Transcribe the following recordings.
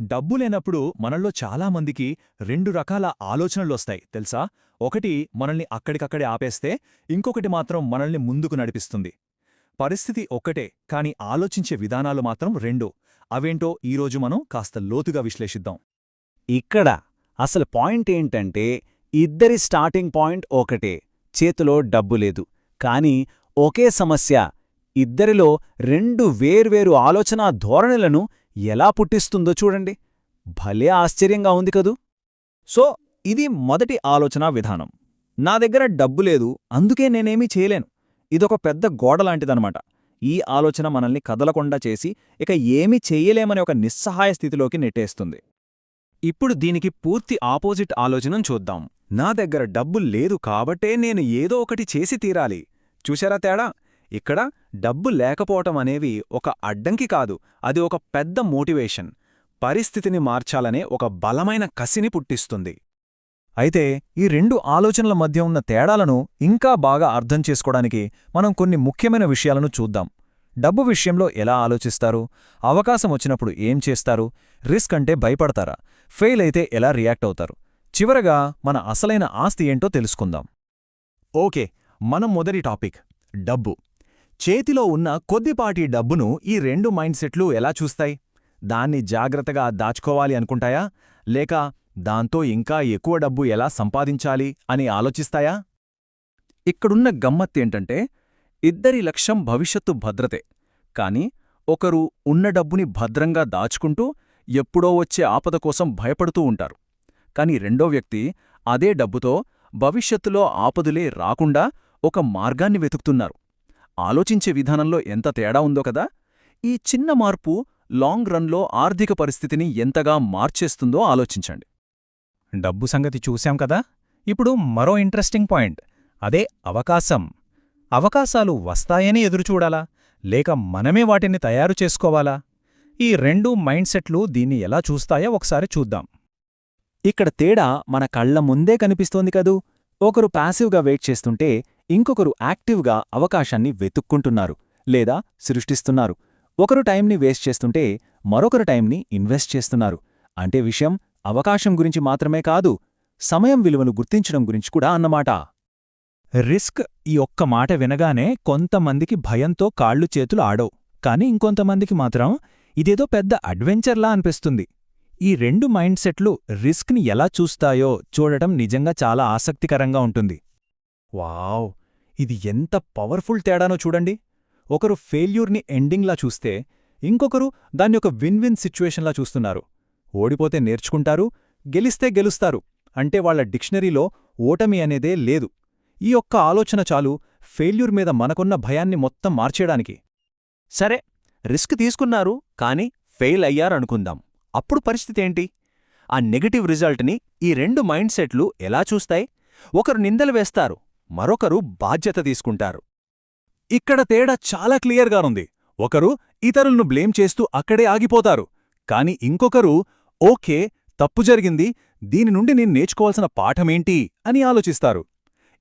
డబ్బు లేనప్పుడు మనల్లో చాలామందికి రెండు రకాల ఆలోచనలొస్తాయి తెలుసా. ఒకటి మనల్ని అక్కడికక్కడే ఆపేస్తే, ఇంకొకటి మాత్రం మనల్ని ముందుకు నడిపిస్తుంది. పరిస్థితి ఒక్కటే, కాని ఆలోచించే విధానాలు మాత్రం రెండు. అవేంటో ఈరోజు మనం కాస్త లోతుగా విశ్లేషిద్దాం. ఇక్కడ అసలు పాయింట్ ఏంటంటే, ఇద్దరి స్టార్టింగ్ పాయింట్ ఒకటే, చేతిలో డబ్బు లేదు. కానీ ఒకే సమస్య ఇద్దరిలో రెండు వేర్వేరు ఆలోచనా ధోరణులను ఎలా పుట్టిస్తుందో చూడండి. భలే ఆశ్చర్యంగా ఉంది కదూ. సో ఇది మొదటి ఆలోచనా విధానం. నా దగ్గర డబ్బు లేదు, అందుకే నేనేమీ చేయలేను. ఇదొక పెద్ద గోడలాంటిదనమాట. ఈ ఆలోచన మనల్ని కదలకుండా చేసి ఇక ఏమీ చెయ్యలేమనే ఒక నిస్సహాయ స్థితిలోకి నెట్టేస్తుంది. ఇప్పుడు దీనికి పూర్తి ఆపోజిట్ ఆలోచనం చూద్దాం. నా దగ్గర డబ్బు లేదు కాబట్టే నేను ఏదో ఒకటి చేసి తీరాలి. చూశారా తేడా? ఇక్కడ డబ్బు లేకపోవటం అనేవి ఒక అడ్డంకి కాదు, అది ఒక పెద్ద మోటివేషన్. పరిస్థితిని మార్చాలనే ఒక బలమైన కసిని పుట్టిస్తుంది. అయితే ఈ రెండు ఆలోచనల మధ్య ఉన్న తేడాలను ఇంకా బాగా అర్థం చేసుకోవడానికి మనం కొన్ని ముఖ్యమైన విషయాలను చూద్దాం. డబ్బు విషయంలో ఎలా ఆలోచిస్తారు? అవకాశం వచ్చినప్పుడు ఏం చేస్తారు? రిస్క్ అంటే భయపడతారా? ఫెయిల్ అయితే ఎలా రియాక్ట్ అవుతారు? చివరగా మన అసలైన ఆస్తి ఏంటో తెలుసుకుందాం. ఓకే, మనం మొదటి టాపిక్ డబ్బు. చేతిలో ఉన్న కొద్దిపాటి డబ్బును ఈ రెండు మైండ్ సెట్లు ఎలా చూస్తాయి? దాన్ని జాగ్రత్తగా దాచుకోవాలి అనుకుంటాయా, లేక దాంతో ఇంకా ఎక్కువ డబ్బు ఎలా సంపాదించాలి అని ఆలోచిస్తాయా? ఇక్కడున్న గమ్మత్తేంటంటే, ఇద్దరి లక్ష్యం భవిష్యత్తు భద్రతే. కాని ఒకరు ఉన్న డబ్బుని భద్రంగా దాచుకుంటూ ఎప్పుడో వచ్చే ఆపద కోసం భయపడుతూ ఉంటారు. కాని రెండో వ్యక్తి అదే డబ్బుతో భవిష్యత్తులో ఆపదులే రాకుండా ఒక మార్గాన్ని వెతుకుతున్నారు. ఆలోచించే విధానంలో ఎంత తేడా ఉందో కదా. ఈ చిన్న మార్పు లాంగ్ రన్లో ఆర్థిక పరిస్థితిని ఎంతగా మార్చేస్తుందో ఆలోచించండి. డబ్బు సంగతి చూశాం కదా. ఇప్పుడు మరో ఇంట్రెస్టింగ్ పాయింట్, అదే అవకాశం. అవకాశాలు వస్తాయని ఎదురుచూడాలా, లేక మనమే వాటిని తయారు చేసుకోవాలా? ఈ రెండు మైండ్ సెట్లు దీన్ని ఎలా చూస్తాయో ఒకసారి చూద్దాం. ఇక్కడ తేడా మన కళ్ల ముందే కనిపిస్తోంది కదూ. ఒకరు ప్యాసివ్గా వెయిట్ చేస్తుంటే, ఇంకొకరు యాక్టివ్గా అవకాశాన్ని వెతుక్కుంటున్నారు లేదా సృష్టిస్తున్నారు. ఒకరు టైంని వేస్ట్ చేస్తుంటే, మరొకరు టైంని ఇన్వెస్ట్ చేస్తున్నారు. అంటే విషయం అవకాశం గురించి మాత్రమే కాదు, సమయం విలువను గుర్తించడం గురించి కూడా అన్నమాట. రిస్క్ ఈ ఒక్క మాట వినగానే కొంతమందికి భయంతో కాళ్ళు చేతులు ఆడవు. కాని ఇంకొంతమందికి మాత్రం ఇదేదో పెద్ద అడ్వెంచర్లా అనిపిస్తుంది. ఈ రెండు మైండ్ సెట్లు రిస్క్ని ఎలా చూస్తాయో చూడటం నిజంగా చాలా ఆసక్తికరంగా ఉంటుంది. వావ్, ఇది ఎంత పవర్ఫుల్ తేడానో చూడండి. ఒకరు ఫెయిల్యూర్ని ఎండింగ్లా చూస్తే, ఇంకొకరు దాన్ని ఒక విన్ విన్ సిచ్యువేషన్లా చూస్తున్నారు. ఓడిపోతే నేర్చుకుంటారు, గెలిస్తే గెలుస్తారు. అంటే వాళ్ల డిక్షనరీలో ఓటమి అనేదే లేదు. ఈ ఒక్క ఆలోచన చాలు ఫెయిల్యూర్ మీద మనకున్న భయాన్ని మొత్తం మార్చేయడానికి. సరే, రిస్క్ తీసుకున్నారు కాని ఫెయిల్ అయ్యారనుకుందాం. అప్పుడు పరిస్థితేంటి? ఆ నెగటివ్ రిజల్ట్ని ఈ రెండు మైండ్ సెట్లు ఎలా చూస్తాయి? ఒకరు నిందలు వేస్తారు, మరొకరు బాధ్యత తీసుకుంటారు. ఇక్కడ తేడా చాలా క్లియర్గానుంది. ఒకరు ఇతరులను బ్లేమ్ చేస్తూ అక్కడే ఆగిపోతారు. కాని ఇంకొకరు, ఓకే, తప్పు జరిగింది, దీని నుండి నేను నేర్చుకోవాల్సిన పాఠమేంటి అని ఆలోచిస్తారు.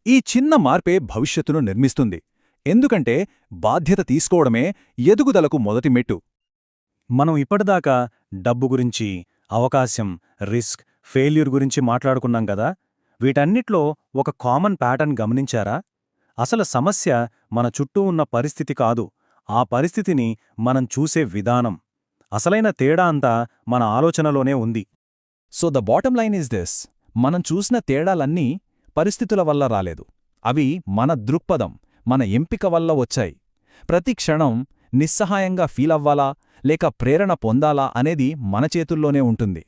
ఈ చిన్న మార్పే భవిష్యత్తును నిర్మిస్తుంది. ఎందుకంటే బాధ్యత తీసుకోవడమే ఎదుగుదలకు మొదటి మెట్టు. మనం ఇప్పటిదాకా డబ్బు గురించి, అవకాశం, రిస్క్, ఫెయిల్యూర్ గురించి మాట్లాడుకున్నాం కదా. వీటన్నిట్లో ఒక కామన్ ప్యాటర్న్ గమనించారా? అసలు సమస్య మన చుట్టూ ఉన్న పరిస్థితి కాదు, ఆ పరిస్థితిని మనం చూసే విధానం. అసలైన తేడా అంతా మన ఆలోచనలోనే ఉంది. So the bottom line is this: మనం చూసిన తేడాలన్నీ పరిస్థితుల వల్ల రాలేదు. అవి మన దృక్పథం, మన ఎంపిక వల్ల వచ్చాయి. ప్రతి క్షణం నిస్సహాయంగా ఫీలవ్వాలా లేక ప్రేరణ పొందాలా అనేది మన చేతుల్లోనే ఉంటుంది.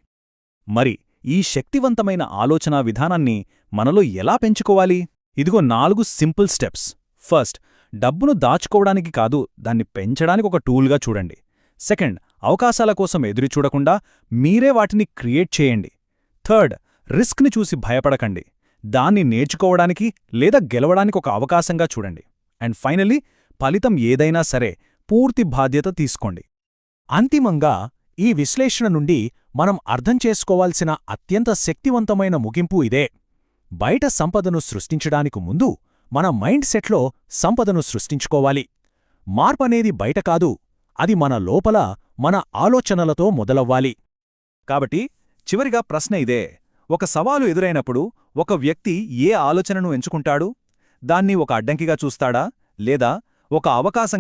మరి ఈ శక్తివంతమైన ఆలోచనా విధానాన్ని మనలో ఎలా పెంచుకోవాలి? ఇదిగో 4 సింపుల్ స్టెప్స్. ఫస్ట్, డబ్బును దాచుకోవడానికి కాదు, దాన్ని పెంచడానికి ఒక టూల్గా చూడండి. సెకండ్, అవకాశాల కోసం ఎదురుచూడకుండా మీరే వాటిని క్రియేట్ చేయండి. థర్డ్, రిస్క్ని చూసి భయపడకండి, దాన్ని నేర్చుకోవడానికి లేదా గెలవడానికి ఒక అవకాశంగా చూడండి. అండ్ ఫైనల్లీ, ఫలితం ఏదైనా సరే పూర్తి బాధ్యత తీసుకోండి. అంతిమంగా ఈ విశ్లేషణ నుండి మనం అర్థం చేసుకోవాల్సిన అత్యంత శక్తివంతమైన ముగింపు ఇదే: బయట సంపదను సృష్టించడానికి ముందు మన మైండ్ సెట్లో సంపదను సృష్టించుకోవాలి. మార్పనేది బయట కాదు, అది మన లోపల మన ఆలోచనలతో మొదలవ్వాలి. కాబట్టి చివరిగా ప్రశ్న ఇదే: ఒక సవాలు ఎదురైనప్పుడు ఒక వ్యక్తి ఏ ఆలోచనను ఎంచుకుంటాడు? దాన్ని ఒక అడ్డంకిగా చూస్తాడా, లేదా ఒక అవకాశం